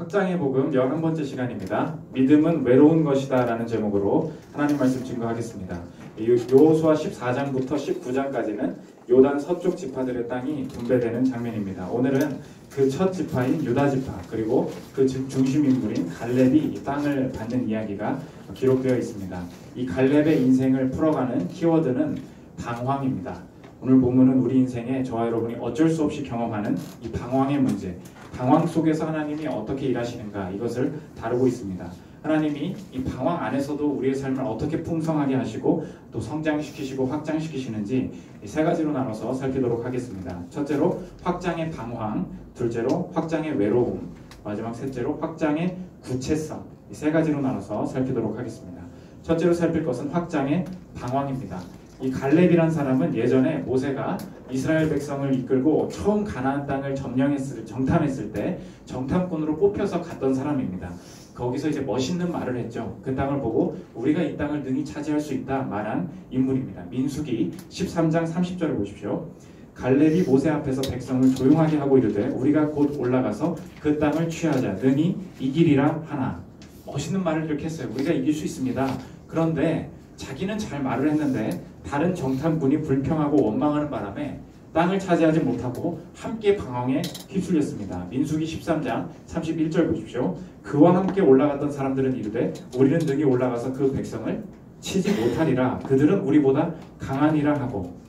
확장의 복음 11번째 시간입니다. 믿음은 외로운 것이다 라는 제목으로 하나님 말씀 증거하겠습니다. 여호수아 14장부터 19장까지는 요단 서쪽 지파들의 땅이 분배되는 장면입니다. 오늘은 그 첫 지파인 유다 지파 그리고 그 중심 인물인 갈렙이 이 땅을 받는 이야기가 기록되어 있습니다. 이 갈렙의 인생을 풀어가는 키워드는 방황입니다. 오늘 본문은 우리 인생에 저와 여러분이 어쩔 수 없이 경험하는 이 방황의 문제, 방황 속에서 하나님이 어떻게 일하시는가 이것을 다루고 있습니다. 하나님이 이 방황 안에서도 우리의 삶을 어떻게 풍성하게 하시고 또 성장시키시고 확장시키시는지 이 세 가지로 나눠서 살피도록 하겠습니다. 첫째로 확장의 방황, 둘째로 확장의 외로움, 마지막 셋째로 확장의 구체성, 이 세 가지로 나눠서 살피도록 하겠습니다. 첫째로 살필 것은 확장의 방황입니다. 이 갈렙이란 사람은 예전에 모세가 이스라엘 백성을 이끌고 처음 가나안 땅을 정탐했을 때 정탐꾼으로 뽑혀서 갔던 사람입니다. 거기서 이제 멋있는 말을 했죠. 그 땅을 보고 우리가 이 땅을 능히 차지할 수 있다 말한 인물입니다. 민수기 13장 30절을 보십시오. 갈렙이 모세 앞에서 백성을 조용하게 하고 이르되 우리가 곧 올라가서 그 땅을 취하자 능히 이기리라 하나. 멋있는 말을 이렇게 했어요. 우리가 이길 수 있습니다. 그런데 자기는 잘 말을 했는데 다른 정탐꾼이 불평하고 원망하는 바람에 땅을 차지하지 못하고 함께 방황에 휩쓸렸습니다. 민수기 13장 31절 보십시오. 그와 함께 올라갔던 사람들은 이르되 우리는 능히 올라가서 그 백성을 치지 못하리라. 그들은 우리보다 강하니라 하고,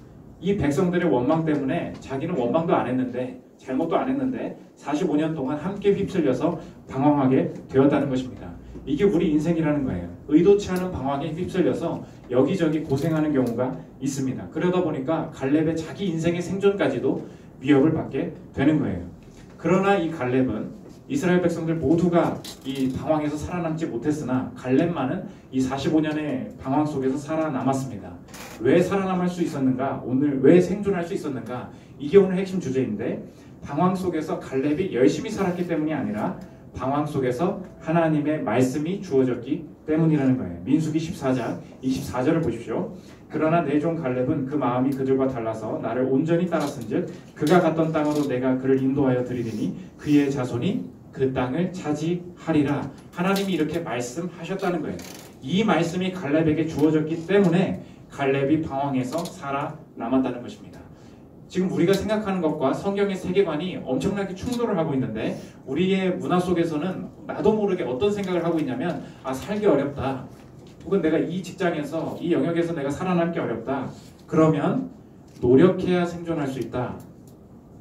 이 백성들의 원망 때문에 자기는 원망도 안 했는데 잘못도 안 했는데 45년 동안 함께 휩쓸려서 방황하게 되었다는 것입니다. 이게 우리 인생이라는 거예요. 의도치 않은 방황에 휩쓸려서 여기저기 고생하는 경우가 있습니다. 그러다 보니까 갈렙의 자기 인생의 생존까지도 위협을 받게 되는 거예요. 그러나 이 갈렙은 이스라엘 백성들 모두가 이 방황에서 살아남지 못했으나 갈렙만은 이 45년의 방황 속에서 살아남았습니다. 왜 살아남을 수 있었는가? 오늘 왜 생존할 수 있었는가? 이게 오늘 핵심 주제인데, 방황 속에서 갈렙이 열심히 살았기 때문이 아니라 방황 속에서 하나님의 말씀이 주어졌기 때문이라는 거예요. 민수기 14장 24절을 보십시오. 그러나 내 종 갈렙은 그 마음이 그들과 달라서 나를 온전히 따랐은즉 그가 갔던 땅으로 내가 그를 인도하여 드리리니 그의 자손이 그 땅을 차지하리라. 하나님이 이렇게 말씀하셨다는 거예요. 이 말씀이 갈렙에게 주어졌기 때문에 갈렙이 방황에서 살아남았다는 것입니다. 지금 우리가 생각하는 것과 성경의 세계관이 엄청나게 충돌을 하고 있는데, 우리의 문화 속에서는 나도 모르게 어떤 생각을 하고 있냐면, 살기 어렵다, 혹은 내가 이 직장에서 이 영역에서 내가 살아남기 어렵다, 그러면 노력해야 생존할 수 있다,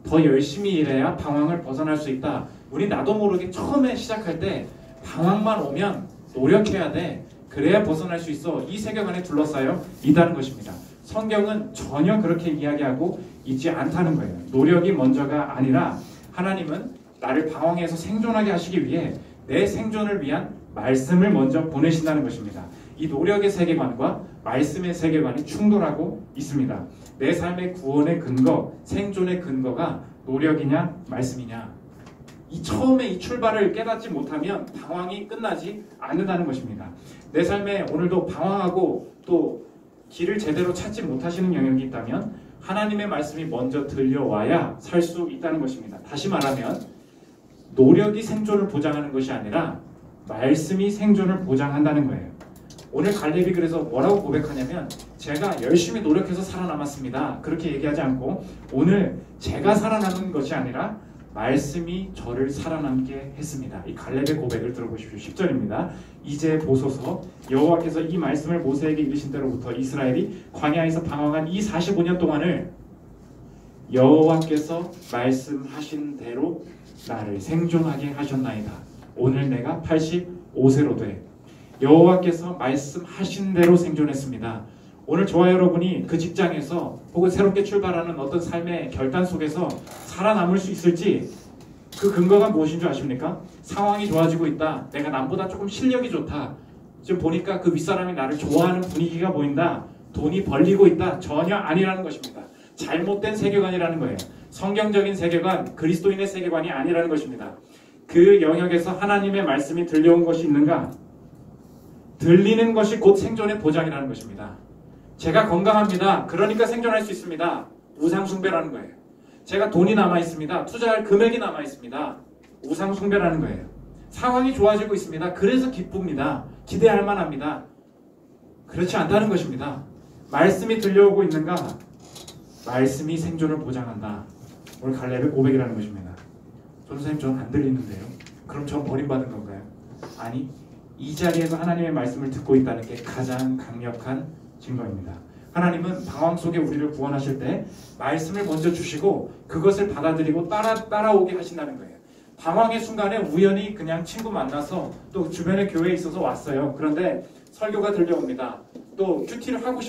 더 열심히 일해야 방황을 벗어날 수 있다. 우리 나도 모르게 처음에 시작할 때 방황만 오면 노력해야 돼, 그래야 벗어날 수 있어, 이 세계관에 둘러싸여 있다는 것입니다. 성경은 전혀 그렇게 이야기하고 있지 않다는 거예요. 노력이 먼저가 아니라 하나님은 나를 방황에서 생존하게 하시기 위해 내 생존을 위한 말씀을 먼저 보내신다는 것입니다. 이 노력의 세계관과 말씀의 세계관이 충돌하고 있습니다. 내 삶의 구원의 근거, 생존의 근거가 노력이냐 말씀이냐, 처음에 이 출발을 깨닫지 못하면 방황이 끝나지 않는다는 것입니다. 내 삶에 오늘도 방황하고 또 길을 제대로 찾지 못하시는 영역이 있다면 하나님의 말씀이 먼저 들려와야 살 수 있다는 것입니다. 다시 말하면 노력이 생존을 보장하는 것이 아니라 말씀이 생존을 보장한다는 거예요. 오늘 갈렙이 그래서 뭐라고 고백하냐면, 제가 열심히 노력해서 살아남았습니다, 그렇게 얘기하지 않고 오늘 제가 살아남은 것이 아니라 말씀이 저를 살아남게 했습니다. 이 갈렙의 고백을 들어보십시오. 10절입니다. 이제 보소서 여호와께서 이 말씀을 모세에게 이르신 때로부터 이스라엘이 광야에서 방황한 이 45년 동안을 여호와께서 말씀하신 대로 나를 생존하게 하셨나이다. 오늘 내가 85세로 돼 여호와께서 말씀하신 대로 생존했습니다. 오늘 저와 여러분이 그 직장에서 혹은 새롭게 출발하는 어떤 삶의 결단 속에서 살아남을 수 있을지, 그 근거가 무엇인 줄 아십니까? 상황이 좋아지고 있다, 내가 남보다 조금 실력이 좋다, 지금 보니까 그 윗사람이 나를 좋아하는 분위기가 보인다, 돈이 벌리고 있다, 전혀 아니라는 것입니다. 잘못된 세계관이라는 거예요. 성경적인 세계관, 그리스도인의 세계관이 아니라는 것입니다. 그 영역에서 하나님의 말씀이 들려온 것이 있는가? 들리는 것이 곧 생존의 보장이라는 것입니다. 제가 건강합니다, 그러니까 생존할 수 있습니다, 우상숭배라는 거예요. 제가 돈이 남아있습니다, 투자할 금액이 남아있습니다, 우상숭배라는 거예요. 상황이 좋아지고 있습니다. 그래서 기쁩니다. 기대할 만합니다. 그렇지 않다는 것입니다. 말씀이 들려오고 있는가? 말씀이 생존을 보장한다. 오늘 갈렙의 고백이라는 것입니다. 전도사님, 저는 안 들리는데요. 그럼 전 버림받은 건가요? 아니, 이 자리에서 하나님의 말씀을 듣고 있다는 게 가장 강력한 증거입니다. 하나님은 방황 속에 우리를 구원하실 때 말씀을 먼저 주시고 그것을 받아들이고 따라오게 하신다는 거예요. 방황의 순간에 우연히 그냥 친구 만나서 또 주변에 교회에 있어서 왔어요. 그런데 설교가 들려옵니다. 또 큐티를 하고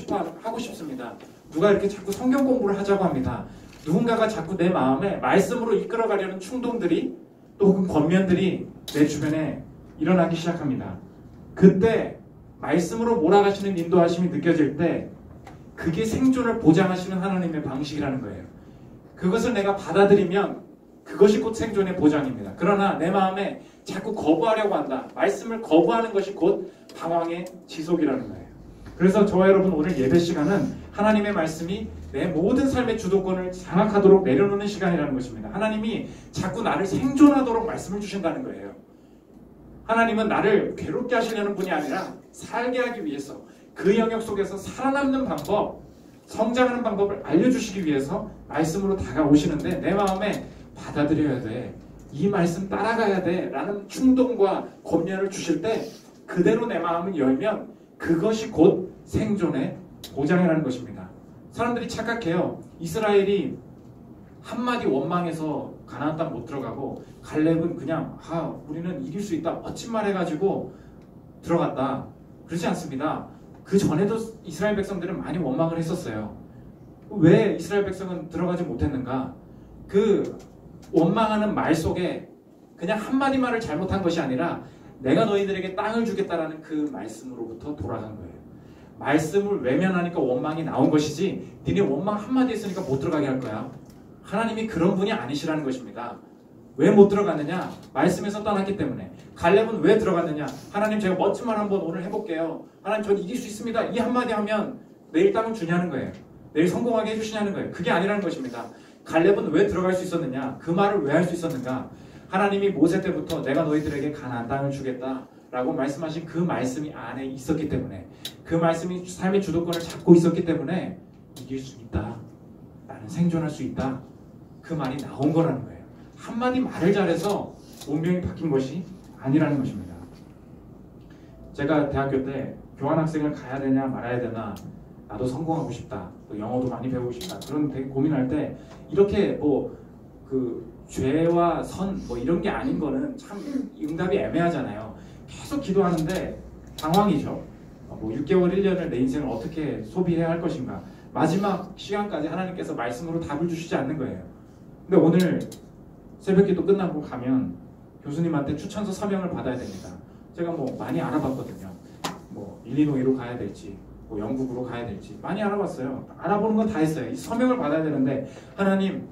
싶습니다. 누가 이렇게 자꾸 성경 공부를 하자고 합니다. 누군가가 자꾸 내 마음에 말씀으로 이끌어가려는 충동들이 또 혹은 권면들이 내 주변에 일어나기 시작합니다. 그때 말씀으로 몰아가시는 인도하심이 느껴질 때 그게 생존을 보장하시는 하나님의 방식이라는 거예요. 그것을 내가 받아들이면 그것이 곧 생존의 보장입니다. 그러나 내 마음에 자꾸 거부하려고 한다. 말씀을 거부하는 것이 곧 방황의 지속이라는 거예요. 그래서 저와 여러분, 오늘 예배 시간은 하나님의 말씀이 내 모든 삶의 주도권을 장악하도록 내려놓는 시간이라는 것입니다. 하나님이 자꾸 나를 생존하도록 말씀을 주신다는 거예요. 하나님은 나를 괴롭게 하시려는 분이 아니라 살게 하기 위해서 그 영역 속에서 살아남는 방법, 성장하는 방법을 알려주시기 위해서 말씀으로 다가오시는데 내 마음에 받아들여야 돼. 이 말씀 따라가야 돼. 라는 충동과 권면을 주실 때 그대로 내 마음을 열면 그것이 곧 생존의 보장이라는 것입니다. 사람들이 착각해요. 이스라엘이 한마디 원망해서 가나안 땅 못 들어가고 갈렙은 그냥 우리는 이길 수 있다 멋진 말 해가지고 들어갔다. 그렇지 않습니다. 그 전에도 이스라엘 백성들은 많이 원망을 했었어요. 왜 이스라엘 백성은 들어가지 못했는가? 그 원망하는 말 속에 그냥 한마디 말을 잘못한 것이 아니라 내가 너희들에게 땅을 주겠다라는 그 말씀으로부터 돌아간 거예요. 말씀을 외면하니까 원망이 나온 것이지 니네 원망 한마디 했으니까 못 들어가게 할 거야. 하나님이 그런 분이 아니시라는 것입니다. 왜 못 들어갔느냐? 말씀에서 떠났기 때문에. 갈렙은 왜 들어갔느냐? 하나님, 제가 멋진 말 한번 오늘 해볼게요. 하나님, 전 이길 수 있습니다. 이 한마디 하면 내일 땅을 주냐는 거예요. 내일 성공하게 해주시냐는 거예요. 그게 아니라는 것입니다. 갈렙은 왜 들어갈 수 있었느냐? 그 말을 왜 할 수 있었는가? 하나님이 모세 때부터 내가 너희들에게 가나안 땅을 주겠다 라고 말씀하신 그 말씀이 안에 있었기 때문에, 그 말씀이 삶의 주도권을 잡고 있었기 때문에 이길 수 있다, 나는 생존할 수 있다, 그 말이 나온 거라는 거예요. 한마디 말을 잘해서 운명이 바뀐 것이 아니라는 것입니다. 제가 대학교 때 교환학생을 가야 되냐 말아야 되나, 나도 성공하고 싶다, 또 영어도 많이 배우고 싶다, 그런 되게 고민할 때 이렇게 죄와 선 이런 게 아닌 거는 참 응답이 애매하잖아요. 계속 기도하는데 방황이죠. 6개월 1년을 내 인생을 어떻게 소비해야 할 것인가, 마지막 시간까지 하나님께서 말씀으로 답을 주시지 않는 거예요. 근데 오늘 새벽기도 끝나고 가면 교수님한테 추천서 서명을 받아야 됩니다. 제가 많이 알아봤거든요. 일리노이로 가야 될지, 영국으로 가야 될지 많이 알아봤어요. 알아보는 건 다 했어요. 이 서명을 받아야 되는데 하나님,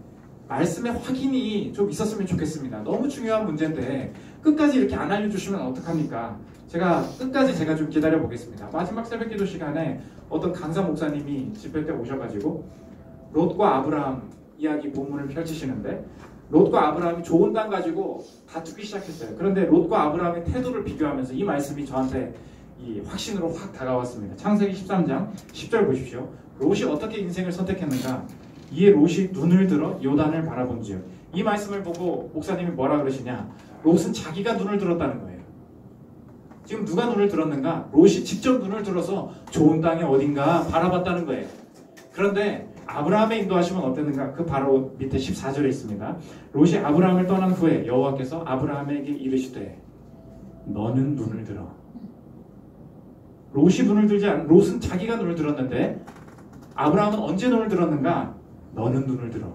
말씀의 확인이 좀 있었으면 좋겠습니다. 너무 중요한 문제인데 끝까지 이렇게 안 알려주시면 어떡합니까? 제가 끝까지 좀 기다려 보겠습니다. 마지막 새벽기도 시간에 어떤 강사 목사님이 집회 때 오셔가지고 롯과 아브라함 이야기 본문을 펼치시는데, 롯과 아브라함이 좋은 땅 가지고 다투기 시작했어요. 그런데 롯과 아브라함의 태도를 비교하면서 이 말씀이 저한테 이 확신으로 확 다가왔습니다. 창세기 13장 10절 보십시오. 롯이 어떻게 인생을 선택했는가? 이에 롯이 눈을 들어 요단을 바라본지요. 이 말씀을 보고 목사님이 뭐라 그러시냐? 롯은 자기가 눈을 들었다는 거예요. 지금 누가 눈을 들었는가? 롯이 직접 눈을 들어서 좋은 땅이 어딘가 바라봤다는 거예요. 그런데 아브라함의 인도하심은 어땠는가? 그 바로 밑에 14절에 있습니다. 롯이 아브라함을 떠난 후에 여호와께서 아브라함에게 이르시되 너는 눈을 들어. 롯이 눈을 들지 않은, 롯은 자기가 눈을 들었는데 아브라함은 언제 눈을 들었는가? 너는 눈을 들어.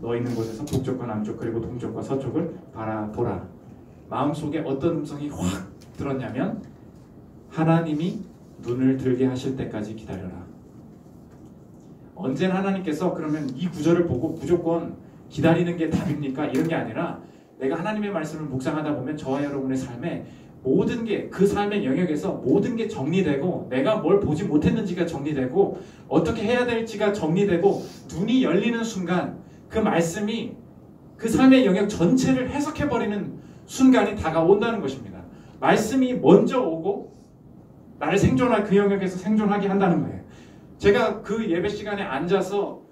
너 있는 곳에서 북쪽과 남쪽 그리고 동쪽과 서쪽을 바라보라. 마음속에 어떤 음성이 확 들었냐면 하나님이 눈을 들게 하실 때까지 기다려라. 언제나 하나님께서 그러면 이 구절을 보고 무조건 기다리는 게 답입니까? 이런 게 아니라 내가 하나님의 말씀을 묵상하다 보면 저와 여러분의 삶에 모든 게, 그 삶의 영역에서 모든 게 정리되고 내가 뭘 보지 못했는지가 정리되고 어떻게 해야 될지가 정리되고 눈이 열리는 순간 그 말씀이 그 삶의 영역 전체를 해석해버리는 순간이 다가온다는 것입니다. 말씀이 먼저 오고 나를 생존할 그 영역에서 생존하게 한다는 거예요. 제가 그 예배 시간에 앉아서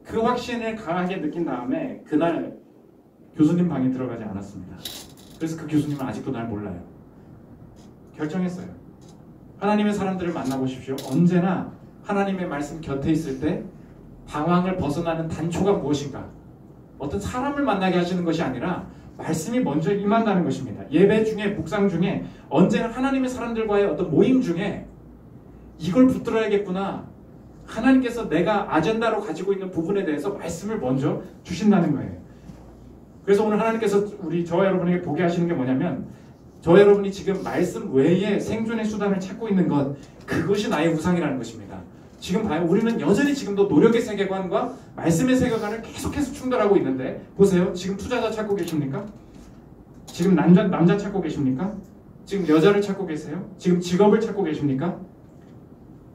그 확신을 강하게 느낀 다음에 그날 교수님 방에 들어가지 않았습니다. 그래서 그 교수님은 아직도 날 몰라요. 결정했어요. 하나님의 사람들을 만나보십시오. 언제나 하나님의 말씀 곁에 있을 때 방황을 벗어나는 단초가 무엇인가? 어떤 사람을 만나게 하시는 것이 아니라 말씀이 먼저 임한다는 것입니다. 예배 중에, 묵상 중에 언제나 하나님의 사람들과의 어떤 모임 중에 이걸 붙들어야겠구나. 하나님께서 내가 아젠다로 가지고 있는 부분에 대해서 말씀을 먼저 주신다는 거예요. 그래서 오늘 하나님께서 저와 여러분에게 보게 하시는 게 뭐냐면, 저와 여러분이 지금 말씀 외에 생존의 수단을 찾고 있는 것, 그것이 나의 우상이라는 것입니다. 지금 봐요. 우리는 여전히 지금도 노력의 세계관과 말씀의 세계관을 계속해서 충돌하고 있는데, 보세요. 지금 투자자 찾고 계십니까? 지금 남자 찾고 계십니까? 지금 여자를 찾고 계세요? 지금 직업을 찾고 계십니까?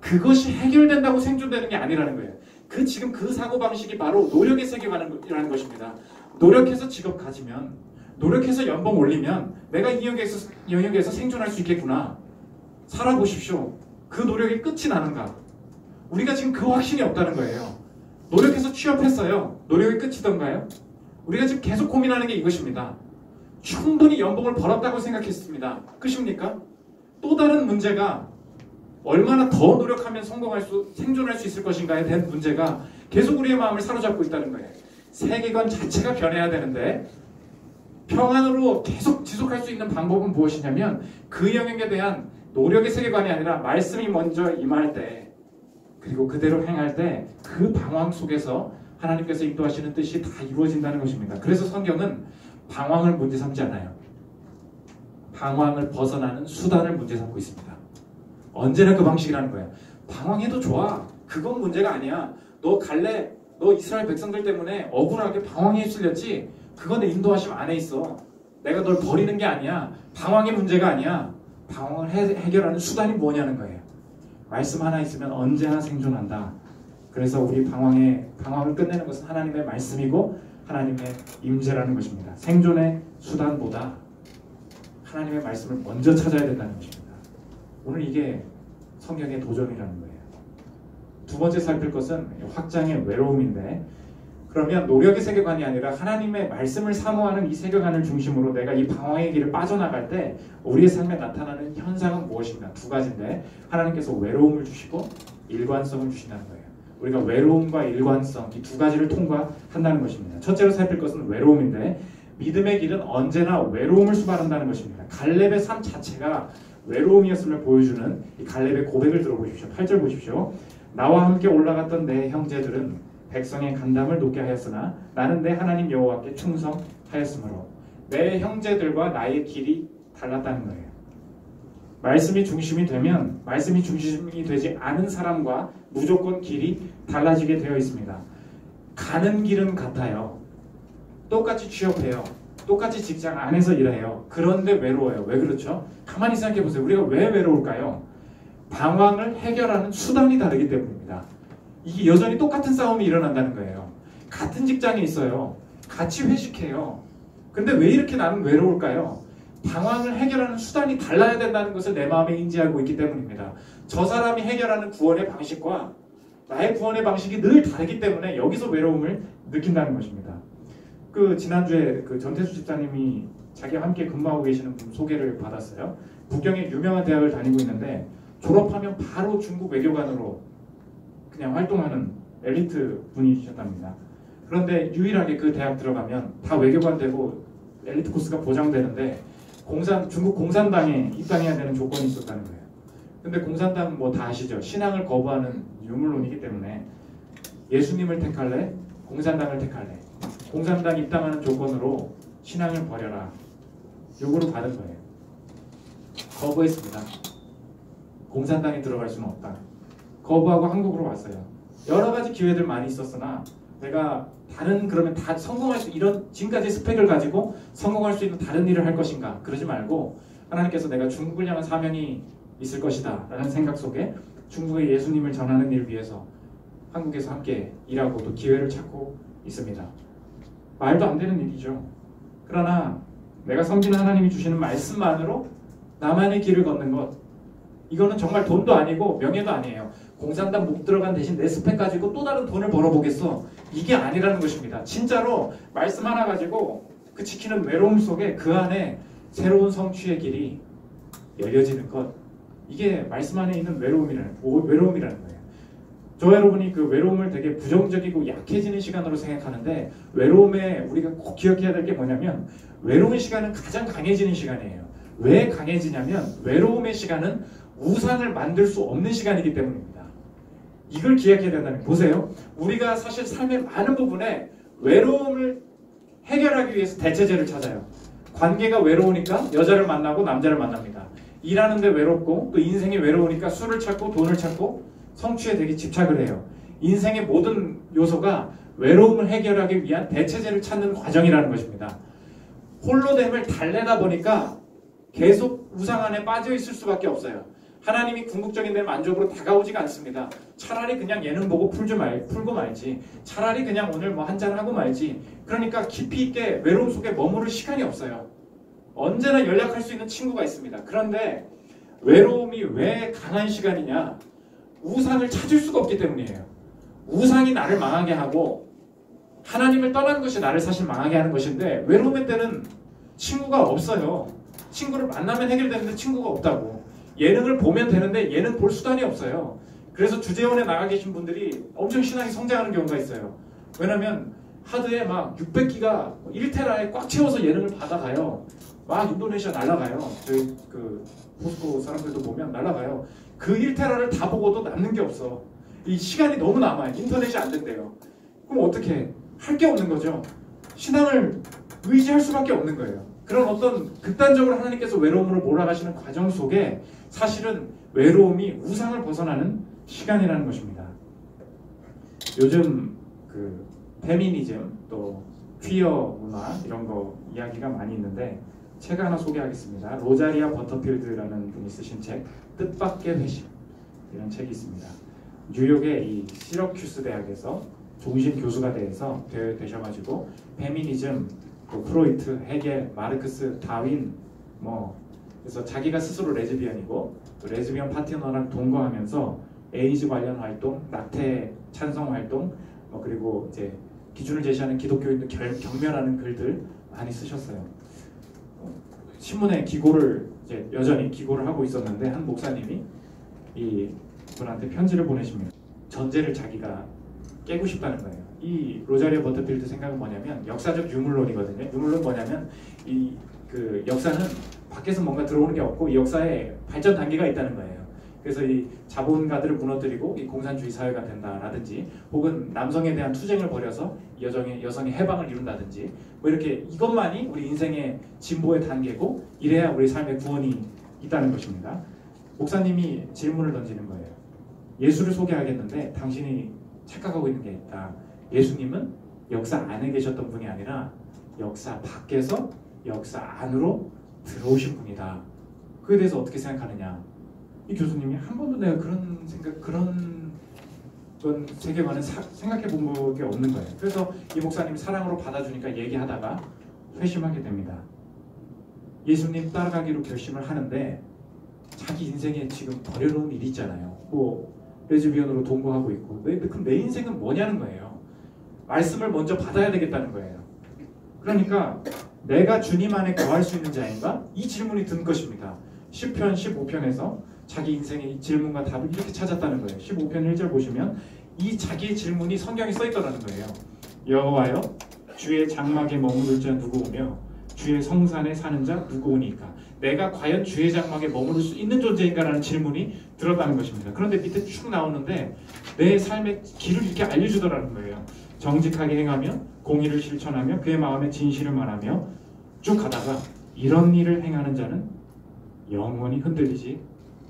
그것이 해결된다고 생존되는 게 아니라는 거예요. 지금 그 사고방식이 바로 노력의 세계관이라는 것입니다. 노력해서 직업 가지면, 노력해서 연봉 올리면 내가 이 영역에서 생존할 수 있겠구나. 살아보십시오. 그 노력의 끝이 나는가? 우리가 지금 그 확신이 없다는 거예요. 노력해서 취업했어요. 노력의 끝이던가요? 우리가 지금 계속 고민하는 게 이것입니다. 충분히 연봉을 벌었다고 생각했습니다. 끝입니까? 또 다른 문제가 얼마나 더 노력하면 생존할 수 있을 것인가에 대한 문제가 계속 우리의 마음을 사로잡고 있다는 거예요. 세계관 자체가 변해야 되는데, 평안으로 계속 지속할 수 있는 방법은 무엇이냐면, 그 영역에 대한 노력의 세계관이 아니라 말씀이 먼저 임할 때, 그리고 그대로 행할 때 그 방황 속에서 하나님께서 인도하시는 뜻이 다 이루어진다는 것입니다. 그래서 성경은 방황을 문제 삼지 않아요. 방황을 벗어나는 수단을 문제 삼고 있습니다. 언제나 그 방식이라는 거예요. 방황해도 좋아. 그건 문제가 아니야. 너 갈래? 너 이스라엘 백성들 때문에 억울하게 방황에 휩쓸렸지? 그건 내 인도하심 안에 있어. 내가 널 버리는 게 아니야. 방황의 문제가 아니야. 방황을 해결하는 수단이 뭐냐는 거예요. 말씀 하나 있으면 언제나 생존한다. 그래서 우리 방황을 끝내는 것은 하나님의 말씀이고 하나님의 임재라는 것입니다. 생존의 수단보다 하나님의 말씀을 먼저 찾아야 된다는 것입니다. 오늘 이게 성경의 도전이라는 거예요. 두 번째 살필 것은 확장의 외로움인데, 그러면 노력의 세계관이 아니라 하나님의 말씀을 사모하는 이 세계관을 중심으로 내가 이 방황의 길을 빠져나갈 때 우리의 삶에 나타나는 현상은 무엇인가? 두 가지인데, 하나님께서 외로움을 주시고 일관성을 주신다는 거예요. 우리가 외로움과 일관성, 이 두 가지를 통과한다는 것입니다. 첫째로 살필 것은 외로움인데, 믿음의 길은 언제나 외로움을 수반한다는 것입니다. 갈렙의 삶 자체가 외로움이었음을 보여주는 이 갈렙의 고백을 들어보십시오. 8절 보십시오. 나와 함께 올라갔던 내 형제들은 백성의 간담을 높게 하였으나 나는 내 하나님 여호와께 충성하였으므로. 내 형제들과 나의 길이 달랐다는 거예요. 말씀이 중심이 되면 말씀이 중심이 되지 않은 사람과 무조건 길이 달라지게 되어 있습니다. 가는 길은 같아요. 똑같이 취업해요. 똑같이 직장 안에서 일해요. 그런데 외로워요. 왜 그렇죠? 가만히 생각해 보세요. 우리가 왜 외로울까요? 방황을 해결하는 수단이 다르기 때문입니다. 이게 여전히 똑같은 싸움이 일어난다는 거예요. 같은 직장에 있어요. 같이 회식해요. 근데 왜 이렇게 나는 외로울까요? 방황을 해결하는 수단이 달라야 된다는 것을 내 마음에 인지하고 있기 때문입니다. 저 사람이 해결하는 구원의 방식과 나의 구원의 방식이 늘 다르기 때문에 여기서 외로움을 느낀다는 것입니다. 지난주에 전태수 집사님이 자기와 함께 근무하고 계시는 분 소개를 받았어요. 북경의 유명한 대학을 다니고 있는데 졸업하면 바로 중국 외교관으로 그냥 활동하는 엘리트 분이셨답니다. 그런데 유일하게 그 대학 들어가면 다 외교관 되고 엘리트 코스가 보장되는데 중국 공산당에 입당해야 되는 조건이 있었다는 거예요. 근데 공산당 뭐 다 아시죠? 신앙을 거부하는 유물론이기 때문에 예수님을 택할래? 공산당을 택할래? 공산당 입당하는 조건으로 신앙을 버려라. 요구를 받은 거예요. 거부했습니다. 공산당에 들어갈 수는 없다. 거부하고 한국으로 왔어요. 여러 가지 기회들 많이 있었으나 내가 그러면 다 성공할 수 이런 지금까지 스펙을 가지고 성공할 수 있는 다른 일을 할 것인가? 그러지 말고 하나님께서 내가 중국을 향한 사명이 있을 것이다 라는 생각 속에 중국의 예수님을 전하는 일을 위해서 한국에서 함께 일하고 또 기회를 찾고 있습니다. 말도 안 되는 일이죠. 그러나 내가 섬기는 하나님이 주시는 말씀만으로 나만의 길을 걷는 것, 이거는 정말 돈도 아니고 명예도 아니에요. 공산당 목 들어간 대신 내 스펙 가지고 또 다른 돈을 벌어보겠어, 이게 아니라는 것입니다. 진짜로 말씀 하나 가지고 그 지키는 외로움 속에 그 안에 새로운 성취의 길이 열려지는 것, 이게 말씀 안에 있는 외로움이라는 거예요. 저 여러분이 그 외로움을 되게 부정적이고 약해지는 시간으로 생각하는데, 외로움에 우리가 꼭 기억해야 될 게 뭐냐면, 외로운 시간은 가장 강해지는 시간이에요. 왜 강해지냐면, 외로움의 시간은 우상을 만들 수 없는 시간이기 때문입니다. 이걸 기억해야 된다는 거예요. 보세요. 우리가 사실 삶의 많은 부분에 외로움을 해결하기 위해서 대체제를 찾아요. 관계가 외로우니까 여자를 만나고 남자를 만납니다. 일하는데 외롭고, 또 인생이 외로우니까 술을 찾고 돈을 찾고 성취에 되게 집착을 해요. 인생의 모든 요소가 외로움을 해결하기 위한 대체제를 찾는 과정이라는 것입니다. 홀로됨을 달래다 보니까 계속 우상 안에 빠져 있을 수밖에 없어요. 하나님이 궁극적인 내 만족으로 다가오지가 않습니다. 차라리 그냥 예능 보고 풀고 말지, 차라리 그냥 오늘 뭐 한잔하고 말지. 그러니까 깊이 있게 외로움 속에 머무를 시간이 없어요. 언제나 연락할 수 있는 친구가 있습니다. 그런데 외로움이 왜 강한 시간이냐? 우상을 찾을 수가 없기 때문이에요. 우상이 나를 망하게 하고 하나님을 떠난 것이 나를 사실 망하게 하는 것인데, 외로움의 때는 친구가 없어요. 친구를 만나면 해결되는데 친구가 없다고. 예능을 보면 되는데 예능 볼 수단이 없어요. 그래서 주재원에 나가 계신 분들이 엄청 신앙이 성장하는 경우가 있어요. 왜냐면 하드에 막 600기가 1테라에 꽉 채워서 예능을 받아가요. 막 인도네시아 날아가요. 저희 그 포스코 사람들도 보면 날아가요. 그 1테라를 다 보고도 남는 게 없어. 이 시간이 너무 남아요. 인터넷이 안 된대요. 그럼 어떻게 할 게 없는 거죠. 신앙을 의지할 수밖에 없는 거예요. 그런 어떤 극단적으로 하나님께서 외로움으로 몰아가시는 과정 속에 사실은 외로움이 우상을 벗어나는 시간이라는 것입니다. 요즘 그 페미니즘, 또 퀴어 문화 이런 거 이야기가 많이 있는데, 책 하나 소개하겠습니다. 로자리아 버터필드라는 분이 쓰신 책, 뜻밖의 회심, 이런 책이 있습니다. 뉴욕의 이 시러큐스 대학에서 종신 교수가 되셔가지고 페미니즘, 또 프로이트, 헤겔, 마르크스, 다윈, 그래서 자기가 스스로 레즈비언이고 또 레즈비언 파트너랑 동거하면서 에이즈 관련 활동, 낙태 찬성 활동, 그리고 이제 기준을 제시하는 기독교인들 경멸하는 글들 많이 쓰셨어요. 신문에 기고를 이제 여전히 기고를 하고 있었는데, 한 목사님이 이 분한테 편지를 보내십니다. 전제를 자기가 깨고 싶다는 거예요. 이 로자리아 버터필드 생각은 뭐냐면 역사적 유물론이거든요. 유물론 뭐냐면 이 그 역사는 밖에서 뭔가 들어오는 게 없고 이 역사에 발전 단계가 있다는 거예요. 그래서 이 자본가들을 무너뜨리고 이 공산주의 사회가 된다라든지, 혹은 남성에 대한 투쟁을 벌여서 여성의 해방을 이룬다든지, 뭐 이렇게 이것만이 우리 인생의 진보의 단계고, 이래야 우리 삶의 구원이 있다는 것입니다. 목사님이 질문을 던지는 거예요. 예수를 소개하겠는데 당신이 착각하고 있는 게 있다. 예수님은 역사 안에 계셨던 분이 아니라 역사 밖에서 역사 안으로 들어오신 분이다. 그에 대해서 어떻게 생각하느냐? 이 교수님이 한 번도 내가 그런 세계관을 생각해 본 적이 없는 거예요. 그래서 이 목사님이 사랑으로 받아주니까 얘기하다가 회심하게 됩니다. 예수님 따라가기로 결심을 하는데 자기 인생에 지금 버려놓은 일이 있잖아요. 레즈비언으로 동거하고 있고, 그럼 내 인생은 뭐냐는 거예요. 말씀을 먼저 받아야 되겠다는 거예요. 그러니까 내가 주님 안에 거할 수 있는 자인가? 이 질문이 든 것입니다. 시편 15편에서 자기 인생의 이 질문과 답을 이렇게 찾았다는 거예요. 15편 1절 보시면 이 자기의 질문이 성경에 써 있더라는 거예요. 여호와여, 주의 장막에 머무를 자 누구오며 주의 성산에 사는 자 누구오니까? 내가 과연 주의 장막에 머무를 수 있는 존재인가라는 질문이 들었다는 것입니다. 그런데 밑에 쭉 나오는데 내 삶의 길을 이렇게 알려주더라는 거예요. 정직하게 행하며 공의를 실천하며 그의 마음에 진실을 말하며 쭉 가다가 이런 일을 행하는 자는 영원히 흔들리지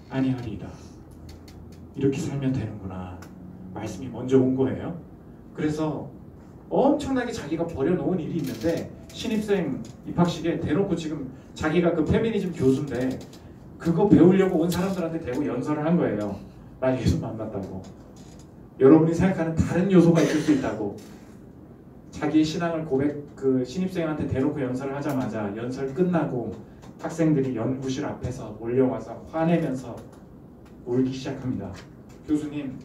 아니하리이다. 이렇게 살면 되는구나. 말씀이 먼저 온 거예요. 그래서 엄청나게 자기가 버려놓은 일이 있는데, 신입생 입학식에 대놓고 지금 자기가 그 페미니즘 교수인데 그거 배우려고 온 사람들한테 대고 연설을 한 거예요. 나 예수 만났다고. 여러분이 생각하는 다른 요소가 있을 수 있다고. 자기의 신앙을 신입생한테 대놓고 연설을 하자마자 연설 끝나고 학생들이 연구실 앞에서 몰려와서 화내면서 울기 시작합니다. 교수님,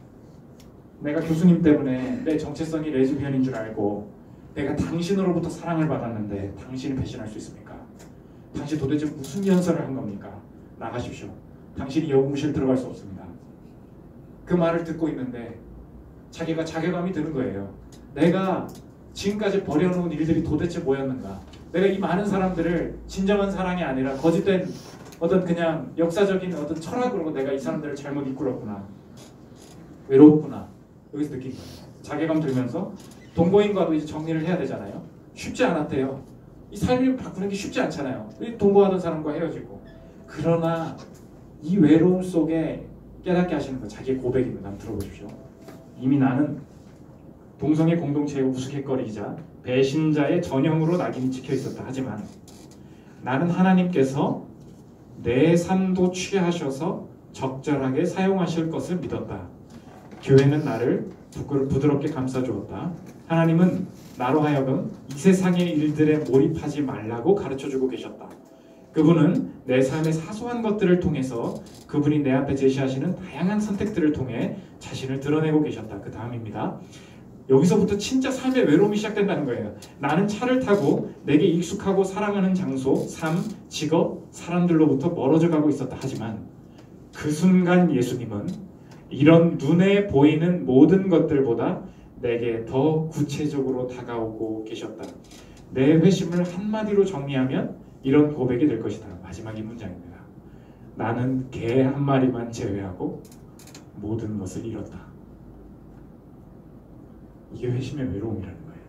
내가 교수님 때문에 내 정체성이 레즈비언인 줄 알고 내가 당신으로부터 사랑을 받았는데 당신이 배신할 수 있습니까? 당신 도대체 무슨 연설을 한 겁니까? 나가십시오. 당신이 연구실 들어갈 수 없습니다. 그 말을 듣고 있는데 자기가 자괴감이 드는 거예요. 내가 지금까지 벌여놓은 일들이 도대체 뭐였는가? 내가 이 많은 사람들을 진정한 사랑이 아니라 거짓된 어떤 그냥 역사적인 어떤 철학으로 내가 이 사람들을 잘못 이끌었구나. 외롭구나. 여기서 느낀 거예요. 자괴감 들면서 동거인과도 이제 정리를 해야 되잖아요. 쉽지 않았대요. 이 삶을 바꾸는 게 쉽지 않잖아요. 동거하던 사람과 헤어지고. 그러나 이 외로움 속에 깨닫게 하시는 거 자기의 고백입니다. 한번 들어보십시오. 이미 나는 동성애 공동체의 우스갯거리이자 배신자의 전형으로 낙인이 찍혀 있었다. 하지만 나는 하나님께서 내 삶도 취하셔서 적절하게 사용하실 것을 믿었다. 교회는 나를 부드럽게 감싸주었다. 하나님은 나로 하여금 이 세상의 일들에 몰입하지 말라고 가르쳐주고 계셨다. 그분은 내 삶의 사소한 것들을 통해서 그분이 내 앞에 제시하시는 다양한 선택들을 통해 자신을 드러내고 계셨다. 그 다음입니다. 여기서부터 진짜 삶의 외로움이 시작된다는 거예요. 나는 차를 타고 내게 익숙하고 사랑하는 장소, 삶, 직업, 사람들로부터 멀어져 가고 있었다. 하지만 그 순간 예수님은 이런 눈에 보이는 모든 것들보다 내게 더 구체적으로 다가오고 계셨다. 내 회심을 한마디로 정리하면 이런 고백이 될 것이다. 마지막 이 문장입니다. 나는 개 한 마리만 제외하고 모든 것을 잃었다. 이게 회심의 외로움이라는 거예요.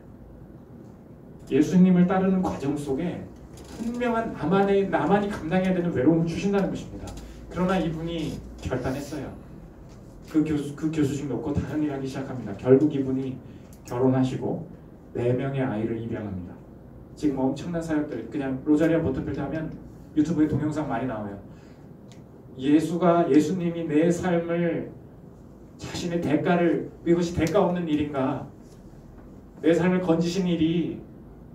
예수님을 따르는 과정 속에 분명한 나만이 감당해야 되는 외로움을 주신다는 것입니다. 그러나 이분이 결단했어요. 그 교수직 놓고 다른 일 하기 시작합니다. 결국 이분이 결혼하시고 4명의 아이를 입양합니다. 지금 엄청난 사역들, 그냥 로자리아 버터필드 하면 유튜브에 동영상 많이 나와요. 예수님이 내 삶을 자신의 대가를, 이것이 대가 없는 일인가? 내 삶을 건지신 일이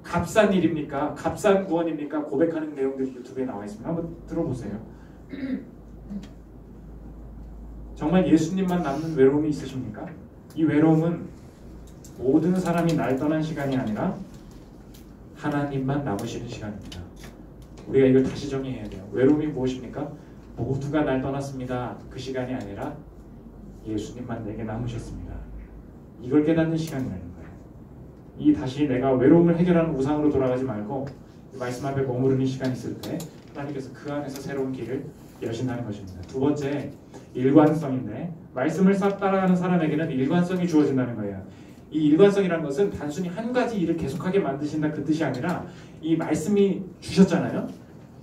값싼 일입니까? 값싼 구원입니까? 고백하는 내용들이 유튜브에 나와 있습니다. 한번 들어보세요. 정말 예수님만 남는 외로움이 있으십니까? 이 외로움은 모든 사람이 날 떠난 시간이 아니라 하나님만 남으시는 시간입니다. 우리가 이걸 다시 정의해야 돼요. 외로움이 무엇입니까? 모두가 날 떠났습니다. 그 시간이 아니라 예수님만 내게 남으셨습니다. 이걸 깨닫는 시간이라는 거예요. 이 다시 내가 외로움을 해결하는 우상으로 돌아가지 말고 말씀 앞에 머무르는 시간이 있을 때 하나님께서 그 안에서 새로운 길을 여신다는 것입니다. 두 번째, 일관성인데 말씀을 따라가는 사람에게는 일관성이 주어진다는 거예요. 이 일관성이라는 것은 단순히 한 가지 일을 계속하게 만드신다 그 뜻이 아니라 이 말씀이 주셨잖아요.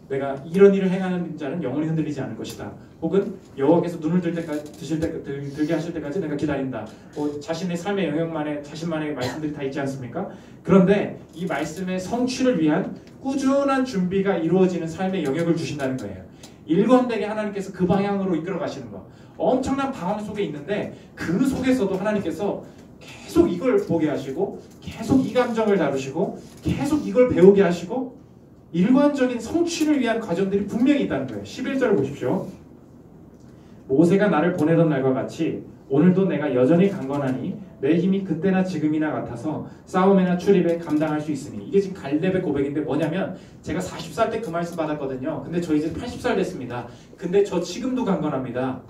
내가 이런 일을 행하는 자는 영원히 흔들리지 않을 것이다. 혹은 여호와께서 눈을 들게 하실 때까지 내가 기다린다. 자신의 삶의 영역만에 자신만의 말씀들이 다 있지 않습니까? 그런데 이 말씀의 성취를 위한 꾸준한 준비가 이루어지는 삶의 영역을 주신다는 거예요. 일관되게 하나님께서 그 방향으로 이끌어 가시는 거. 엄청난 방황 속에 있는데 그 속에서도 하나님께서 계속 이걸 보게 하시고 계속 이 감정을 다루시고 계속 이걸 배우게 하시고 일관적인 성취를 위한 과정들이 분명히 있다는 거예요. 11절을 보십시오. 모세가 나를 보내던 날과 같이 오늘도 내가 여전히 강건하니 내 힘이 그때나 지금이나 같아서 싸움이나 출입에 감당할 수 있으니. 이게 지금 갈렙의 고백인데 뭐냐면 제가 40살 때 그 말씀 받았거든요. 근데 저 이제 80살 됐습니다. 근데 저 지금도 강건합니다.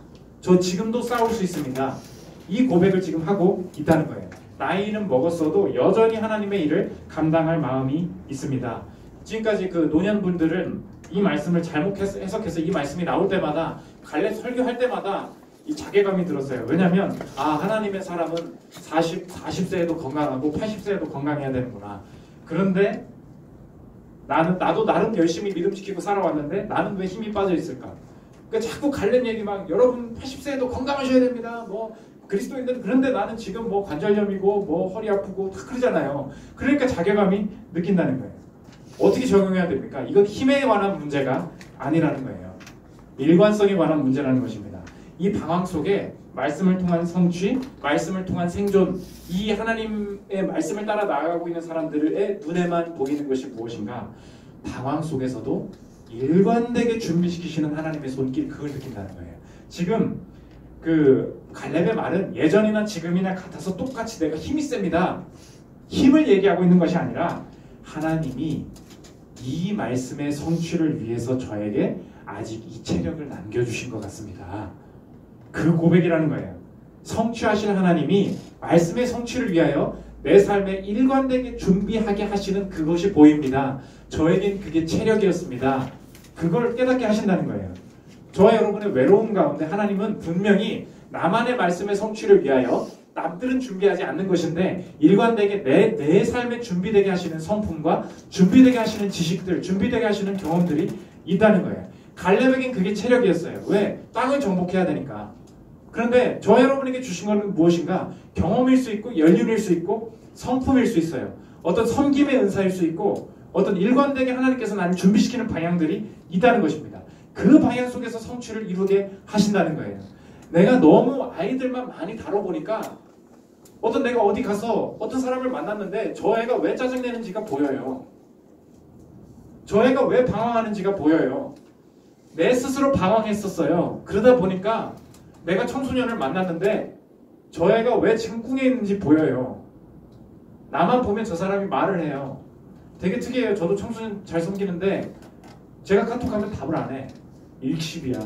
저 지금도 싸울 수 있습니다. 이 고백을 지금 하고 있다는 거예요. 나이는 먹었어도 여전히 하나님의 일을 감당할 마음이 있습니다. 지금까지 그 노년분들은 이 말씀을 잘못 해석해서 이 말씀이 나올 때마다 갈렙 설교할 때마다 이 자괴감이 들었어요. 왜냐하면 하나님의 사람은 40세에도 건강하고 80세에도 건강해야 되는구나. 그런데 나도 나름 열심히 믿음 지키고 살아왔는데 나는 왜 힘이 빠져 있을까? 그러니까 자꾸 갈렙 얘기 막 여러분 80세에도 건강하셔야 됩니다. 그리스도인들은 그런데 나는 지금 관절염이고 허리 아프고 다 그러잖아요. 그러니까 자괴감이 느낀다는 거예요. 어떻게 적용해야 됩니까? 이건 힘에 관한 문제가 아니라는 거예요. 일관성에 관한 문제라는 것입니다. 이 방황 속에 말씀을 통한 성취, 말씀을 통한 생존, 이 하나님의 말씀을 따라 나아가고 있는 사람들의 눈에만 보이는 것이 무엇인가? 방황 속에서도 일관되게 준비시키시는 하나님의 손길, 그걸 느낀다는 거예요. 지금 그 갈렙의 말은 예전이나 지금이나 같아서 똑같이 내가 힘이 셉니다, 힘을 얘기하고 있는 것이 아니라 하나님이 이 말씀의 성취를 위해서 저에게 아직 이 체력을 남겨주신 것 같습니다. 그 고백이라는 거예요. 성취하실 하나님이 말씀의 성취를 위하여 내 삶에 일관되게 준비하게 하시는 그것이 보입니다. 저에겐 그게 체력이었습니다. 그걸 깨닫게 하신다는 거예요. 저와 여러분의 외로움 가운데 하나님은 분명히 나만의 말씀의 성취를 위하여 남들은 준비하지 않는 것인데 일관되게 내 삶에 준비되게 하시는 성품과 준비되게 하시는 지식들, 준비되게 하시는 경험들이 있다는 거예요. 갈렙에겐 그게 체력이었어요. 왜? 땅을 정복해야 되니까. 그런데 저 여러분에게 주신 것은 무엇인가? 경험일 수 있고 연륜일 수 있고 성품일 수 있어요. 어떤 섬김의 은사일 수 있고 어떤 일관되게 하나님께서 나를 준비시키는 방향들이 있다는 것입니다. 그 방향 속에서 성취를 이루게 하신다는 거예요. 내가 너무 아이들만 많이 다뤄보니까 내가 어디 가서 어떤 사람을 만났는데 저 애가 왜 짜증내는지가 보여요. 저 애가 왜 방황하는지가 보여요. 내 스스로 방황했었어요. 그러다 보니까 내가 청소년을 만났는데 저 애가 왜 지금 꿍에 있는지 보여요. 나만 보면 저 사람이 말을 해요. 되게 특이해요. 저도 청소년 잘 섬기는데 제가 카톡하면 답을 안 해. 일십이야.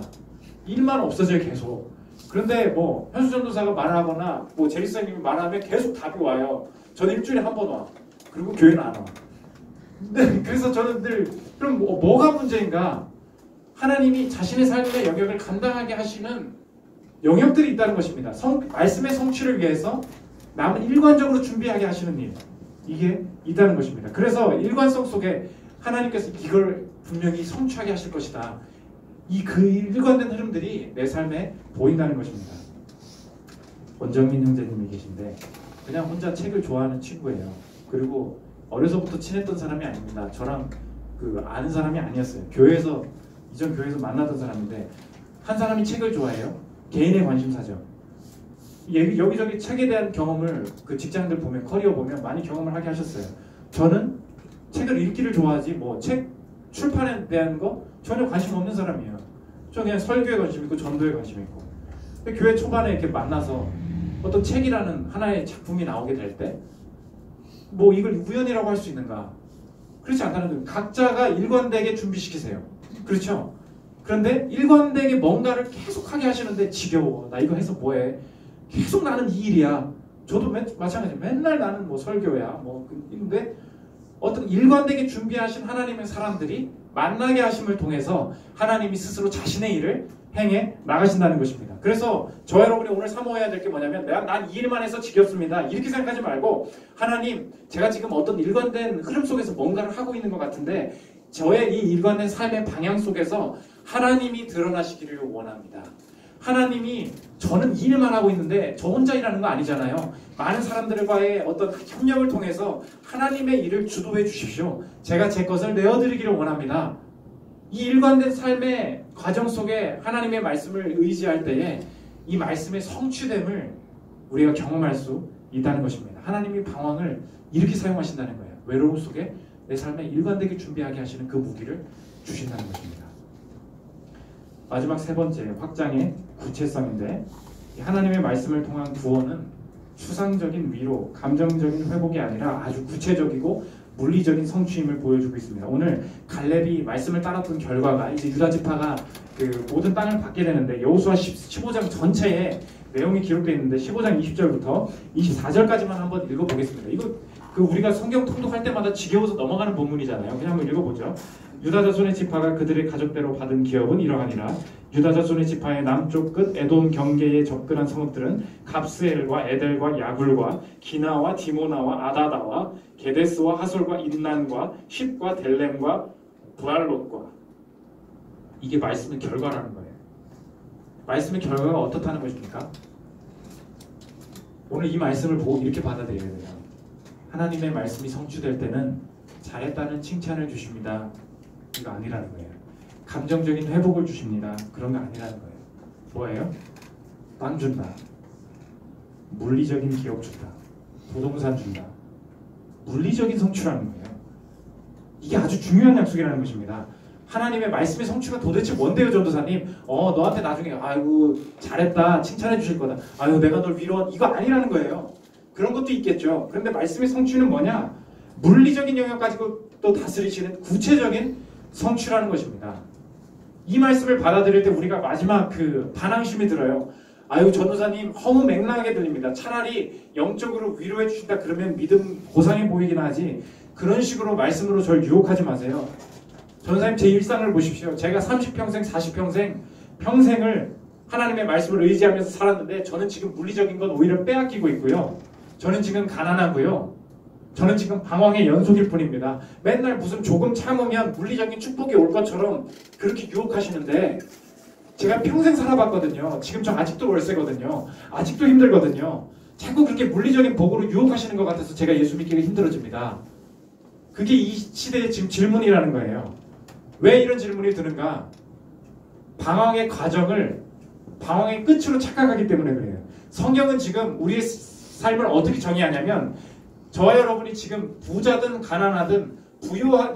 일만 없어져요 계속. 그런데 뭐 현수전도사가 말하거나 뭐 제리스님이 말하면 계속 답이 와요. 저는 일주일에 한 번 와. 그리고 교회는 안 와. 근데 그래서 저는 늘 그럼 뭐가 문제인가? 하나님이 자신의 삶의 영역을 감당하게 하시는 영역들이 있다는 것입니다. 말씀의 성취를 위해서 남은 일관적으로 준비하게 하시는 일, 이게 있다는 것입니다. 그래서 일관성 속에 하나님께서 이걸 분명히 성취하게 하실 것이다. 그 일관된 흐름들이 내 삶에 보인다는 것입니다. 원정민 형제님이 계신데 그냥 혼자 책을 좋아하는 친구예요. 그리고 어려서부터 친했던 사람이 아닙니다. 저랑 아는 사람이 아니었어요. 이전 교회에서 만나던 사람인데 한 사람이 책을 좋아해요. 개인의 관심사죠. 여기저기 책에 대한 경험을 그 직장들 보면 커리어 보면 많이 경험을 하게 하셨어요. 저는 책을 읽기를 좋아하지 책 출판에 대한 거 전혀 관심 없는 사람이에요. 저 그냥 설교에 관심 있고 전도에 관심 있고. 교회 초반에 이렇게 만나서 어떤 책이라는 하나의 작품이 나오게 될 때 이걸 우연이라고 할 수 있는가? 그렇지 않다는 거예요. 각자가 일관되게 준비시키세요. 그렇죠? 그런데 일관되게 뭔가를 계속하게 하시는데 지겨워. 나 이거 해서 뭐해? 계속 나는 이 일이야. 저도 마찬가지예요. 맨날 나는 설교야. 근데 어떤 일관되게 준비하신 하나님의 사람들이 만나게 하심을 통해서 하나님이 스스로 자신의 일을 행해 나가신다는 것입니다. 그래서 저 여러분이 오늘 사모해야 될 게 뭐냐면 난 이 일만 해서 지겹습니다. 이렇게 생각하지 말고 하나님, 제가 지금 어떤 일관된 흐름 속에서 뭔가를 하고 있는 것 같은데 저의 이 일관된 삶의 방향 속에서 하나님이 드러나시기를 원합니다. 하나님이 저는 이 일만 하고 있는데 저 혼자 일하는 거 아니잖아요. 많은 사람들과의 어떤 협력을 통해서 하나님의 일을 주도해 주십시오. 제가 제 것을 내어드리기를 원합니다. 이 일관된 삶의 과정 속에 하나님의 말씀을 의지할 때에 이 말씀의 성취됨을 우리가 경험할 수 있다는 것입니다. 하나님이 방황을 이렇게 사용하신다는 거예요. 외로움 속에 내 삶에 일관되게 준비하게 하시는 그 무기를 주신다는 것입니다. 마지막 세 번째 확장의 구체성인데 하나님의 말씀을 통한 구원은 추상적인 위로, 감정적인 회복이 아니라 아주 구체적이고 물리적인 성취임을 보여주고 있습니다. 오늘 갈렙이 말씀을 따랐던 결과가 이제 유다 지파가 모든 땅을 받게 되는데 여호수아 15장 전체에 내용이 기록되어 있는데 15장 20절부터 24절까지만 한번 읽어보겠습니다. 이거 우리가 성경 통독할 때마다 지겨워서 넘어가는 본문이잖아요. 그냥 한번 읽어보죠. 유다 자손의 지파가 그들의 가족대로 받은 기업은 이러하니라. 유다 자손의 지파의 남쪽 끝 에돔 경계에 접근한 성읍들은 갑스엘과 에델과 야굴과 기나와 디모나와 아다다와 게데스와 하솔과 인난과 쉿과 델렘과 부알롯과. 이게 말씀의 결과라는 거예요. 말씀의 결과가 어떻다는 것입니까? 오늘 이 말씀을 보고 이렇게 받아들여야 돼요. 하나님의 말씀이 성취될 때는 잘했다는 칭찬을 주십니다. 이거 아니라는 거예요. 감정적인 회복을 주십니다. 그런 거 아니라는 거예요. 뭐예요? 땅 준다. 물리적인 기업 준다. 부동산 준다. 물리적인 성취라는 거예요. 이게 아주 중요한 약속이라는 것입니다. 하나님의 말씀의 성취가 도대체 뭔데요, 전도사님? 너한테 나중에 아이고 잘했다 칭찬해 주실 거다. 아유 내가 널 위로한 이거 아니라는 거예요. 그런 것도 있겠죠. 그런데 말씀의 성취는 뭐냐? 물리적인 영역 가지고 또 다스리시는 구체적인 성취라는 것입니다. 이 말씀을 받아들일 때 우리가 마지막 그 반항심이 들어요. 아유 전도사님 허무맹랑하게 들립니다. 차라리 영적으로 위로해 주신다 그러면 믿음 고상해 보이긴 하지 그런 식으로 말씀으로 저를 유혹하지 마세요. 전도사님 제 일상을 보십시오. 제가 30평생 40평생 평생을 하나님의 말씀을 의지하면서 살았는데 저는 지금 물리적인 건 오히려 빼앗기고 있고요. 저는 지금 가난하고요. 저는 지금 방황의 연속일 뿐입니다. 맨날 무슨 조금 참으면 물리적인 축복이 올 것처럼 그렇게 유혹하시는데 제가 평생 살아봤거든요. 지금 저 아직도 월세거든요. 아직도 힘들거든요. 자꾸 그렇게 물리적인 복으로 유혹하시는 것 같아서 제가 예수 믿기가 힘들어집니다. 그게 이 시대의 지금 질문이라는 거예요. 왜 이런 질문이 드는가? 방황의 과정을 방황의 끝으로 착각하기 때문에 그래요. 성경은 지금 우리의 삶을 어떻게 정의하냐면 저와 여러분이 지금 부자든 가난하든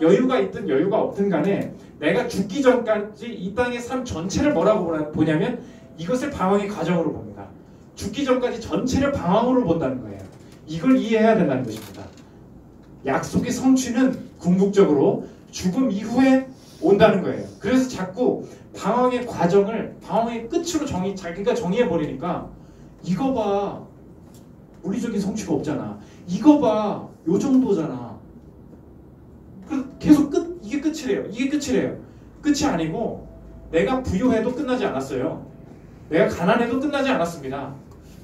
여유가 있든 여유가 없든 간에 내가 죽기 전까지 이 땅의 삶 전체를 뭐라고 보냐면 이것을 방황의 과정으로 봅니다. 죽기 전까지 전체를 방황으로 본다는 거예요. 이걸 이해해야 된다는 것입니다. 약속의 성취는 궁극적으로 죽음 이후에 온다는 거예요. 그래서 자꾸 방황의 과정을 방황의 끝으로 자기가 정의해버리니까 이거 봐 물리적인 성취가 없잖아. 이거 봐 요 정도잖아. 계속 이게 끝이래요. 이게 끝이래요. 끝이 아니고 내가 부유해도 끝나지 않았어요. 내가 가난해도 끝나지 않았습니다.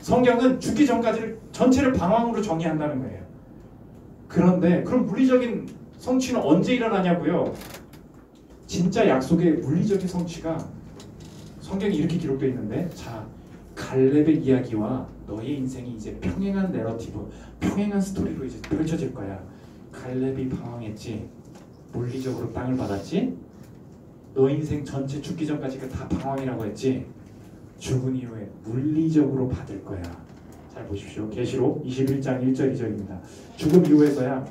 성경은 죽기 전까지를 전체를 방황으로 정의한다는 거예요. 그런데 그럼 물리적인 성취는 언제 일어나냐고요? 진짜 약속의 물리적인 성취가 성경이 이렇게 기록되어 있는데 자 갈렙의 이야기와 너의 인생이 이제 평행한 내러티브, 평행한 스토리로 이제 펼쳐질 거야. 갈렙이 방황했지. 물리적으로 땅을 받았지. 너 인생 전체 죽기 전까지가 다 방황이라고 했지. 죽은 이후에 물리적으로 받을 거야. 잘 보십시오. 계시록 21장 1절 2절입니다. 죽음 이후에서야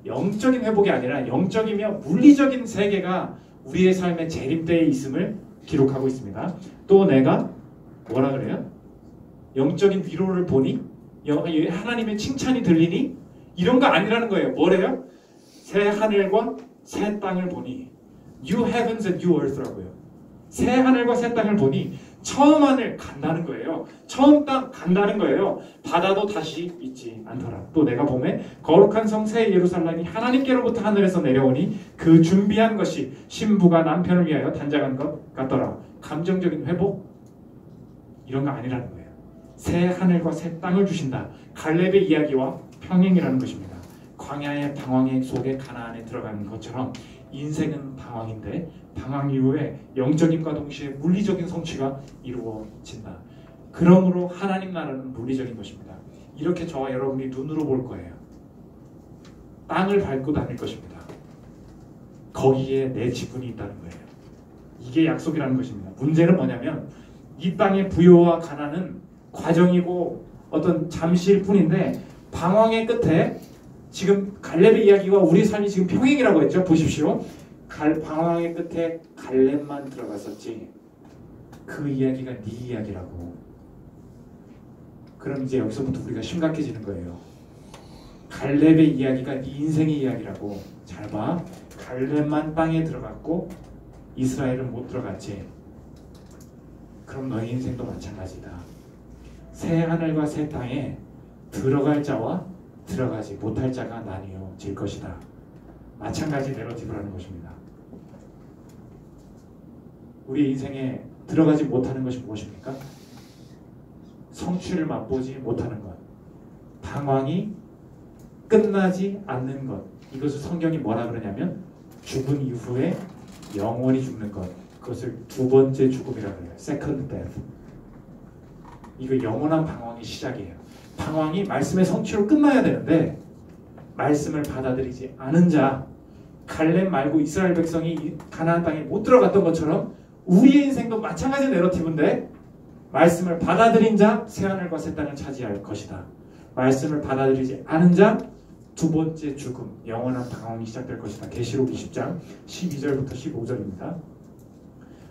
영적인 회복이 아니라 영적이며 물리적인 세계가 우리의 삶의 재림때에 있음을 기록하고 있습니다. 또 내가 뭐라 그래요? 영적인 위로를 보니? 하나님의 칭찬이 들리니? 이런 거 아니라는 거예요. 뭐래요? 새 하늘과 새 땅을 보니 New heavens and new earth라고요. 새 하늘과 새 땅을 보니 처음 하늘 간다는 거예요. 처음 땅 간다는 거예요. 바다도 다시 있지 않더라. 또 내가 보매 거룩한 성 새 예루살렘이 하나님께로부터 하늘에서 내려오니 그 준비한 것이 신부가 남편을 위하여 단장한 것 같더라. 감정적인 회복? 이런 거 아니라는 거예요. 새 하늘과 새 땅을 주신다. 갈렙의 이야기와 평행이라는 것입니다. 광야의 방황의 속에 가나안에 들어가는 것처럼 인생은 방황인데 방황 이후에 영적인과 동시에 물리적인 성취가 이루어진다. 그러므로 하나님 나라는 물리적인 것입니다. 이렇게 저와 여러분이 눈으로 볼 거예요. 땅을 밟고 다닐 것입니다. 거기에 내 지분이 있다는 거예요. 이게 약속이라는 것입니다. 문제는 뭐냐면 이 땅의 부요와 가난은 과정이고 어떤 잠시일 뿐인데 방황의 끝에 지금 갈렙의 이야기와 우리 삶이 지금 평행이라고 했죠. 보십시오. 방황의 끝에 갈렙만 들어갔었지 그 이야기가 네 이야기라고. 그럼 이제 여기서부터 우리가 심각해지는 거예요. 갈렙의 이야기가 네 인생의 이야기라고. 잘 봐. 갈렙만 땅에 들어갔고 이스라엘은 못 들어갔지. 그럼 너의 인생도 마찬가지다. 새 하늘과 새 땅에 들어갈 자와 들어가지 못할 자가 나뉘어질 것이다. 마찬가지 내러티브라는 것입니다. 우리 인생에 들어가지 못하는 것이 무엇입니까? 성취를 맛보지 못하는 것, 방황이 끝나지 않는 것. 이것을 성경이 뭐라 그러냐면 죽은 이후에 영원히 죽는 것. 그것을 두 번째 죽음이라고 해요. Second death. 이거 영원한 방황의 시작이에요. 방황이 말씀의 성취로 끝나야 되는데 말씀을 받아들이지 않은 자, 갈렙 말고 이스라엘 백성이 가나안 땅에 못 들어갔던 것처럼 우리의 인생도 마찬가지 내러티브인데 말씀을 받아들인 자 새하늘과 새 땅을 차지할 것이다. 말씀을 받아들이지 않은 자 두 번째 죽음, 영원한 방황이 시작될 것이다. 계시록 20장 12절부터 15절입니다.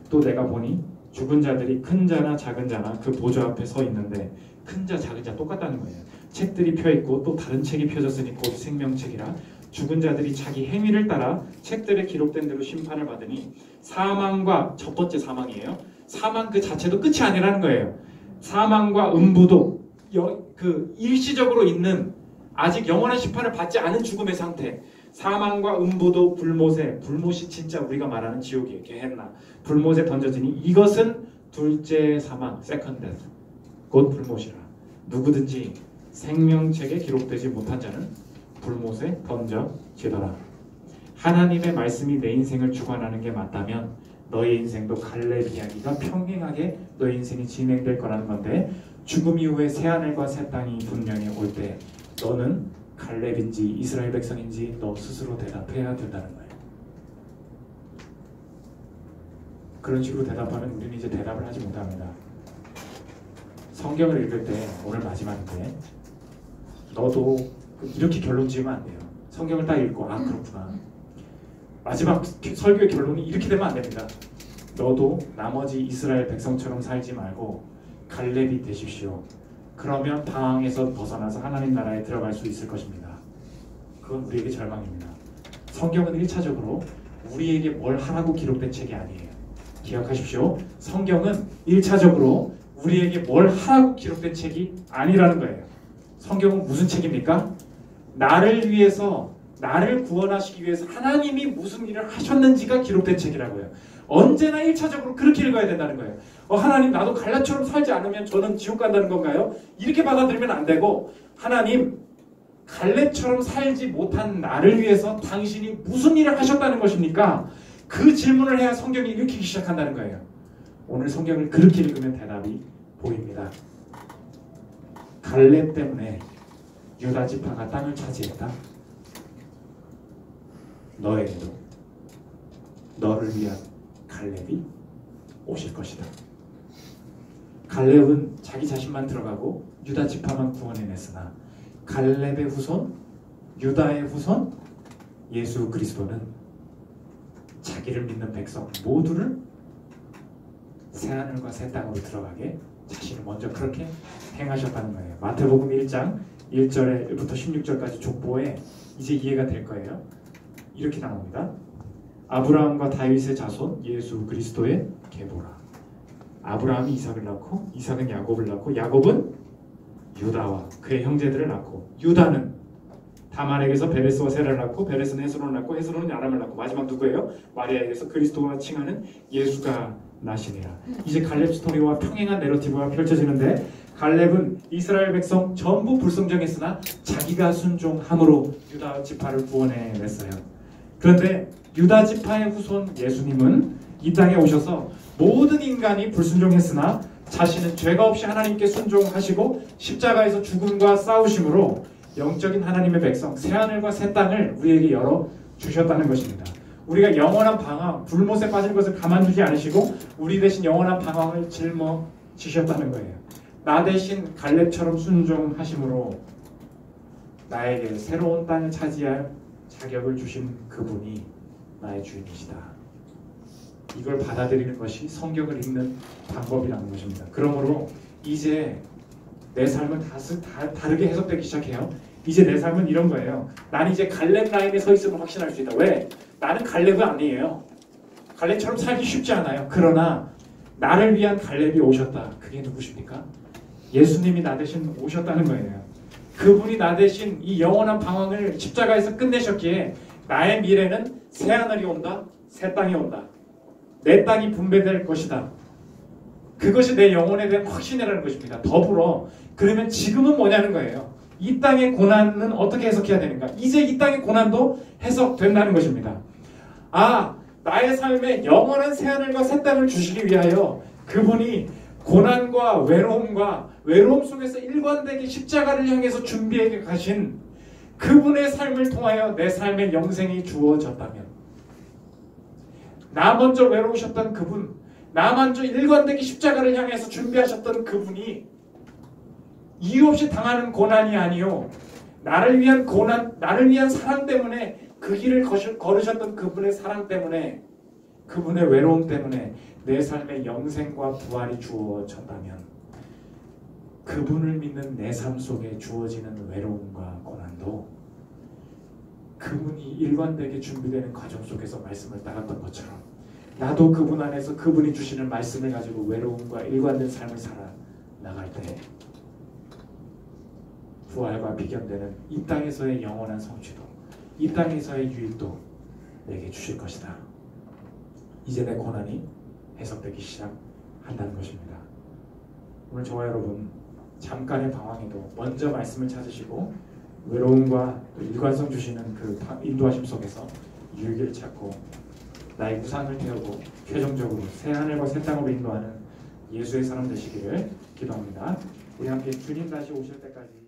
또 내가 보니 죽은 자들이 큰 자나 작은 자나 그 보좌 앞에 서 있는데, 큰 자 작은 자 똑같다는 거예요. 책들이 펴있고 또 다른 책이 펴졌으니 곧 생명책이라. 죽은 자들이 자기 행위를 따라 책들에 기록된 대로 심판을 받으니 사망과, 첫 번째 사망이에요. 사망 그 자체도 끝이 아니라는 거예요. 사망과 음부도 그 일시적으로 있는, 아직 영원한 심판을 받지 않은 죽음의 상태, 사망과 음부도 불못이 진짜 우리가 말하는 지옥이에요. 게헨나, 불못에 던져지니 이것은 둘째 사망, second death, 곧 불못이라. 누구든지 생명책에 기록되지 못한 자는 불못에 던져지더라. 하나님의 말씀이 내 인생을 주관하는 게 맞다면 너의 인생도 갈렙 이야기가 평행하게 너의 인생이 진행될 거라는 건데, 죽음 이후에 새하늘과 새 땅이 분명히 올 때 너는 갈렙인지 이스라엘 백성인지 너 스스로 대답해야 된다는 거예요. 그런 식으로 대답하면 우리는 이제 대답을 하지 못합니다. 성경을 읽을 때, 오늘 마지막인데, 너도 이렇게 결론 지으면 안 돼요. 성경을 딱 읽고 아 그렇구나, 마지막 설교의 결론이 이렇게 되면 안 됩니다. 너도 나머지 이스라엘 백성처럼 살지 말고 갈렙이 되십시오. 그러면 방황에서 벗어나서 하나님 나라에 들어갈 수 있을 것입니다. 그건 우리에게 절망입니다. 성경은 1차적으로 우리에게 뭘 하라고 기록된 책이 아니에요. 기억하십시오. 성경은 1차적으로 우리에게 뭘 하라고 기록된 책이 아니라는 거예요. 성경은 무슨 책입니까? 나를 위해서, 나를 구원하시기 위해서 하나님이 무슨 일을 하셨는지가 기록된 책이라고요. 언제나 1차적으로 그렇게 읽어야 된다는 거예요. 하나님, 나도 갈렙처럼 살지 않으면 저는 지옥 간다는 건가요? 이렇게 받아들이면 안 되고, 하나님, 갈렙처럼 살지 못한 나를 위해서 당신이 무슨 일을 하셨다는 것입니까? 그 질문을 해야 성경이 읽히기 시작한다는 거예요. 오늘 성경을 그렇게 읽으면 대답이 보입니다. 갈렙 때문에 유다 지파가 땅을 차지했다. 너에게도 너를 위한 갈렙이 오실 것이다. 갈렙은 자기 자신만 들어가고 유다 지파만 구원해냈으나 갈렙의 후손, 유다의 후손, 예수 그리스도는 자기를 믿는 백성 모두를 새하늘과 새 땅으로 들어가게 자신을 먼저 그렇게 행하셨다는 거예요. 마태복음 1장 1절부터 16절까지 족보에 이제 이해가 될 거예요. 이렇게 나옵니다. 아브라함과 다윗의 자손 예수 그리스도의 계보라. 아브라함이 이삭을 낳고 이삭은 야곱을 낳고 야곱은 유다와 그의 형제들을 낳고 유다는 다말에게서 베레스와 세라를 낳고 베레스는 헤스론을 낳고 헤스론은 야람을 낳고 마지막 누구예요? 마리아에게서 그리스도와 칭하는 예수가 나시니라. 이제 갈렙 스토리와 평행한 내러티브가 펼쳐지는데, 갈렙은 이스라엘 백성 전부 불순종했으나 자기가 순종함으로 유다 지파를 구원해냈어요. 그런데 유다 지파의 후손 예수님은 이 땅에 오셔서 모든 인간이 불순종했으나 자신은 죄가 없이 하나님께 순종하시고 십자가에서 죽음과 싸우심으로 영적인 하나님의 백성 새하늘과 새 땅을 우리에게 열어주셨다는 것입니다. 우리가 영원한 방황, 불못에 빠진 것을 가만두지 않으시고 우리 대신 영원한 방황을 짊어지셨다는 거예요. 나 대신 갈렙처럼 순종하심으로 나에게 새로운 땅을 차지할 자격을 주신 그분이 나의 주인이시다. 이걸 받아들이는 것이 성경을 읽는 방법이라는 것입니다. 그러므로 이제 내 삶은 다르게 해석되기 시작해요. 이제 내 삶은 이런 거예요. 나는 이제 갈렙 라인에 서 있음을 확신할 수 있다. 왜? 나는 갈렙은 아니에요. 갈렙처럼 살기 쉽지 않아요. 그러나 나를 위한 갈렙이 오셨다. 그게 누구십니까? 예수님이 나 대신 오셨다는 거예요. 그분이 나 대신 이 영원한 방황을 십자가에서 끝내셨기에 나의 미래는 새 하늘이 온다, 새 땅이 온다. 내 땅이 분배될 것이다. 그것이 내 영혼에 대한 확신이라는 것입니다. 더불어 그러면 지금은 뭐냐는 거예요. 이 땅의 고난은 어떻게 해석해야 되는가? 이제 이 땅의 고난도 해석된다는 것입니다. 아, 나의 삶에 영원한 새하늘과 새 땅을 주시기 위하여 그분이 고난과 외로움 속에서 일관되게 십자가를 향해서 준비해 가신 그분의 삶을 통하여 내 삶의 영생이 주어졌다면, 나 먼저 외로우셨던 그분, 나만주 일관되게 십자가를 향해서 준비하셨던 그분이 이유 없이 당하는 고난이 아니요, 나를 위한 고난, 나를 위한 사랑 때문에 그 길을 걸으셨던 그분의 사랑 때문에, 그분의 외로움 때문에 내 삶에 영생과 부활이 주어졌다면, 그분을 믿는 내 삶 속에 주어지는 외로움과 고난도 그분이 일관되게 준비되는 과정 속에서 말씀을 따랐던 것처럼, 나도 그분 안에서 그분이 주시는 말씀을 가지고 외로움과 일관된 삶을 살아 나갈 때 부활과 비견되는 이 땅에서의 영원한 성취도, 이 땅에서의 유익도 내게 주실 것이다. 이제 내 고난이 해석되기 시작한다는 것입니다. 오늘 저와 여러분 잠깐의 방황에도 먼저 말씀을 찾으시고 외로움과 일관성 주시는 그 인도하심 속에서 유익을 찾고 나의 우상을 태우고 최종적으로 새 하늘과 새 땅으로 인도하는 예수의 사람 되시기를 기도합니다. 우리 함께 주님 다시 오실 때까지